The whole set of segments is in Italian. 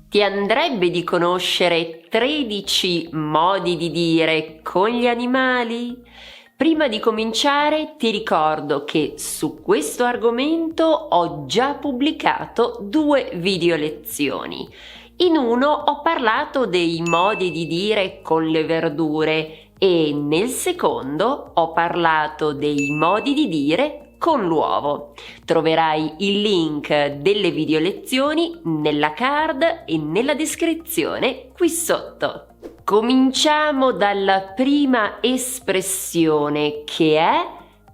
Ti andrebbe di conoscere 13 modi di dire con gli animali? Prima di cominciare ti ricordo che su questo argomento ho già pubblicato 2 video lezioni. In uno ho parlato dei modi di dire con le verdure e nel secondo ho parlato dei modi di dire con l'uovo. Troverai il link delle video lezioni nella card e nella descrizione qui sotto. Cominciamo dalla prima espressione, che è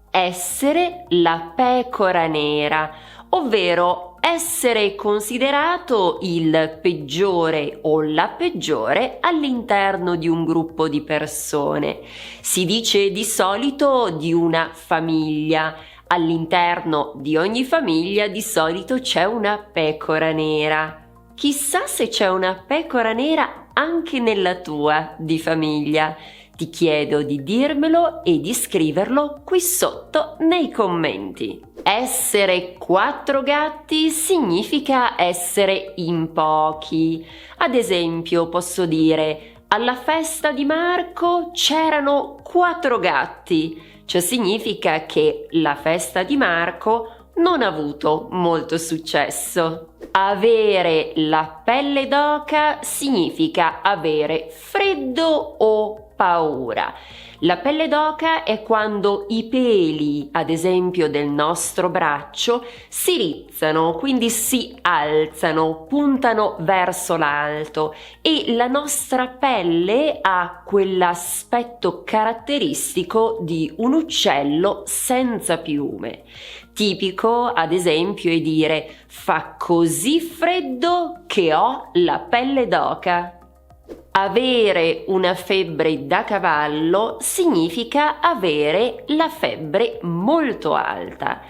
essere la pecora nera, ovvero essere considerato il peggiore o la peggiore all'interno di un gruppo di persone. Si dice di solito di una famiglia. All'interno di ogni famiglia di solito c'è una pecora nera. Chissà se c'è una pecora nera anche nella tua di famiglia. Ti chiedo di dirmelo e di scriverlo qui sotto nei commenti. Essere 4 gatti significa essere in pochi. Ad esempio, posso dire: alla festa di Marco c'erano 4 gatti. Ciò significa che la festa di Marco non ha avuto molto successo. Avere la pelle d'oca significa avere freddo o paura. La pelle d'oca è quando i peli, ad esempio del nostro braccio, si rizzano, quindi si alzano, puntano verso l'alto e la nostra pelle ha quell'aspetto caratteristico di un uccello senza piume. Tipico, ad esempio, è dire: fa così freddo che ho la pelle d'oca. Avere una febbre da cavallo significa avere la febbre molto alta.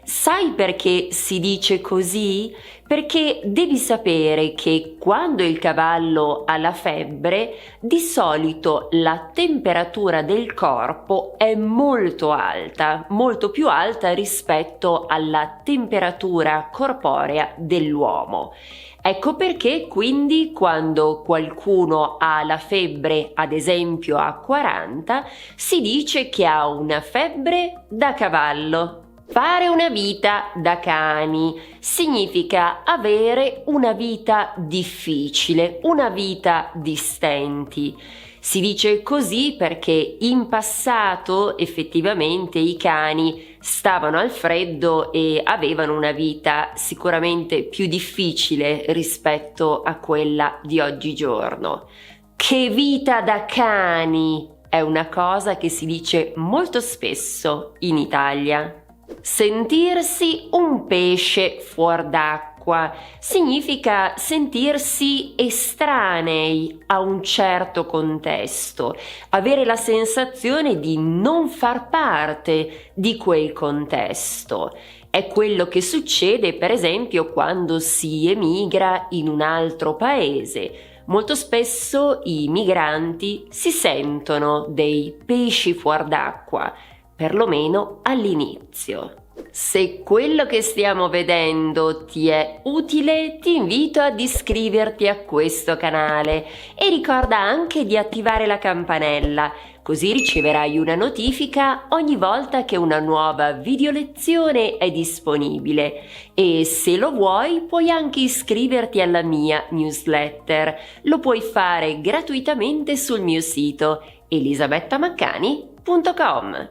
Sai perché si dice così? Perché devi sapere che quando il cavallo ha la febbre, di solito la temperatura del corpo è molto alta, molto più alta rispetto alla temperatura corporea dell'uomo. Ecco perché quindi quando qualcuno ha la febbre, ad esempio a 40, si dice che ha una febbre da cavallo. Fare una vita da cani significa avere una vita difficile, una vita di stenti. Si dice così perché in passato effettivamente i cani stavano al freddo e avevano una vita sicuramente più difficile rispetto a quella di oggigiorno. Che vita da cani! È una cosa che si dice molto spesso in Italia. Sentirsi un pesce fuor d'acqua significa sentirsi estranei a un certo contesto, avere la sensazione di non far parte di quel contesto. È quello che succede, per esempio, quando si emigra in un altro paese. Molto spesso i migranti si sentono dei pesci fuor d'acqua, perlomeno all'inizio. Se quello che stiamo vedendo ti è utile, ti invito ad iscriverti a questo canale e ricorda anche di attivare la campanella, così riceverai una notifica ogni volta che una nuova video lezione è disponibile. E se lo vuoi, puoi anche iscriverti alla mia newsletter. Lo puoi fare gratuitamente sul mio sito elisabettamaccani.com.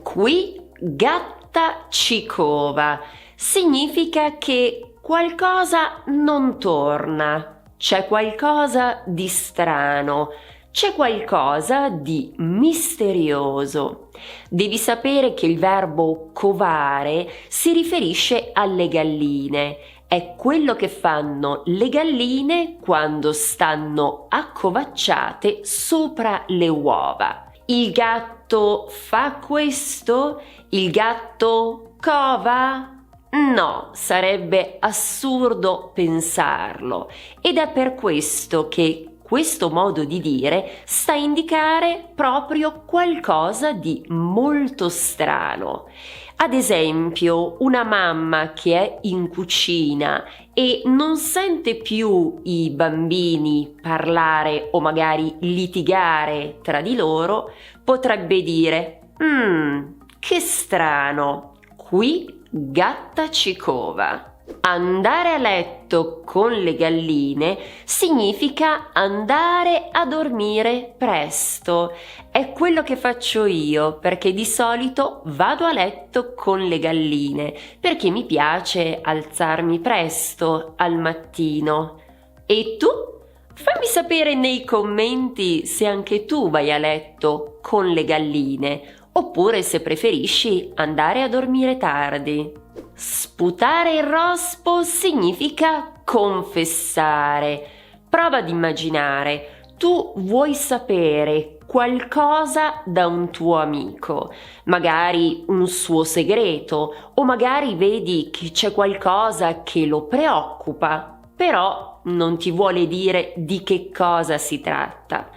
Qui gatta ci cova significa che qualcosa non torna, c'è qualcosa di strano, c'è qualcosa di misterioso. Devi sapere che il verbo covare si riferisce alle galline. È quello che fanno le galline quando stanno accovacciate sopra le uova. Il gatto fa questo? Il gatto cova? No, sarebbe assurdo pensarlo. Ed è per questo che questo modo di dire sta a indicare proprio qualcosa di molto strano. Ad esempio, una mamma che è in cucina e non sente più i bambini parlare o magari litigare tra di loro, potrebbe dire: che strano, qui gatta ci cova. Andare a letto con le galline significa andare a dormire presto. È quello che faccio io, perché di solito vado a letto con le galline, perché mi piace alzarmi presto al mattino. E tu? Fammi sapere nei commenti se anche tu vai a letto con le galline, oppure se preferisci andare a dormire tardi. Sputare il rospo significa confessare. Prova ad immaginare, tu vuoi sapere qualcosa da un tuo amico, magari un suo segreto, o magari vedi che c'è qualcosa che lo preoccupa, però non ti vuole dire di che cosa si tratta.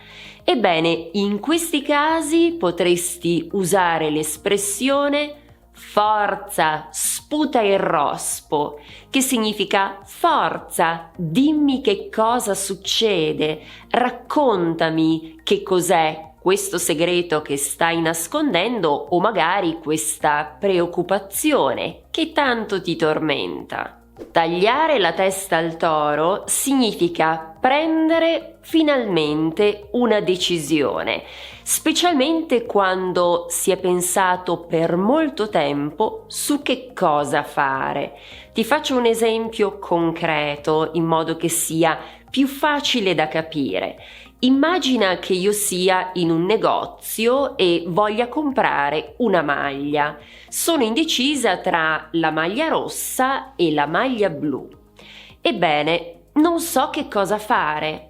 Ebbene, in questi casi potresti usare l'espressione forza, sputa il rospo, che significa forza, dimmi che cosa succede, raccontami che cos'è questo segreto che stai nascondendo o magari questa preoccupazione che tanto ti tormenta. Tagliare la testa al toro significa prendere finalmente una decisione, specialmente quando si è pensato per molto tempo su che cosa fare. Ti faccio un esempio concreto in modo che sia più facile da capire. Immagina che io sia in un negozio e voglia comprare una maglia. Sono indecisa tra la maglia rossa e la maglia blu. Ebbene, non so che cosa fare.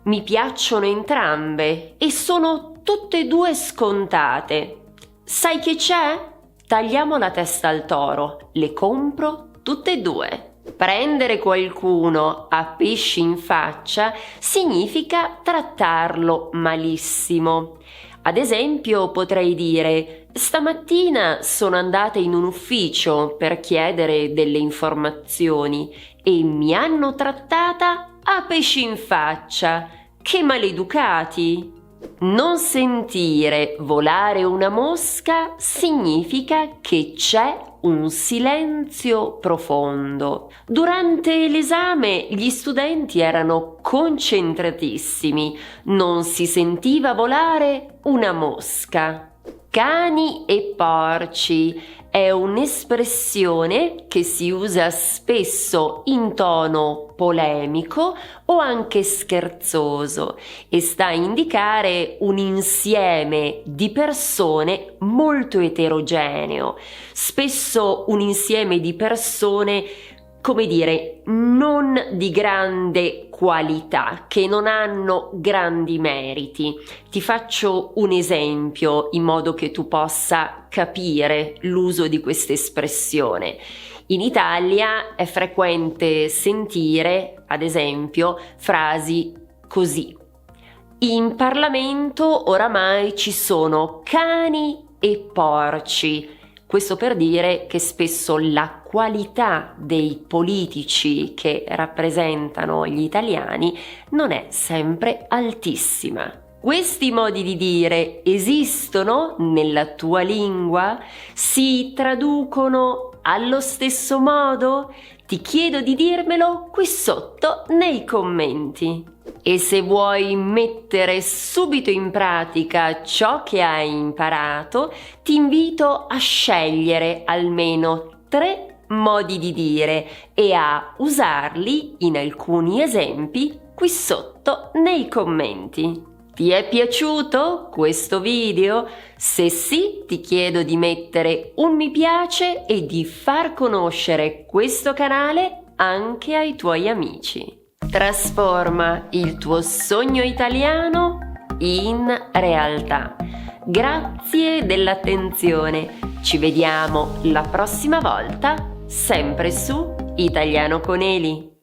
Mi piacciono entrambe e sono tutte e due scontate. Sai che c'è? Tagliamo la testa al toro, le compro tutte e due. Prendere qualcuno a pesci in faccia significa trattarlo malissimo. Ad esempio, potrei dire: stamattina sono andata in un ufficio per chiedere delle informazioni e mi hanno trattata a pesci in faccia. Che maleducati! Non sentire volare una mosca significa che c'è un silenzio profondo. Durante l'esame gli studenti erano concentratissimi, non si sentiva volare una mosca. Cani e porci è un'espressione che si usa spesso in tono polemico o anche scherzoso e sta a indicare un insieme di persone molto eterogeneo, spesso un insieme di persone, come dire, non di grande qualità, che non hanno grandi meriti. Ti faccio un esempio in modo che tu possa capire l'uso di questa espressione. In Italia è frequente sentire, ad esempio, frasi così: in Parlamento oramai ci sono cani e porci. Questo per dire che spesso la qualità dei politici che rappresentano gli italiani non è sempre altissima. Questi modi di dire esistono nella tua lingua? Si traducono allo stesso modo? Ti chiedo di dirmelo qui sotto nei commenti. E se vuoi mettere subito in pratica ciò che hai imparato, ti invito a scegliere almeno 3 modi di dire e a usarli in alcuni esempi qui sotto nei commenti. Ti è piaciuto questo video? Se sì, ti chiedo di mettere un mi piace e di far conoscere questo canale anche ai tuoi amici. Trasforma il tuo sogno italiano in realtà. Grazie dell'attenzione. Ci vediamo la prossima volta, sempre su Italiano con Eli.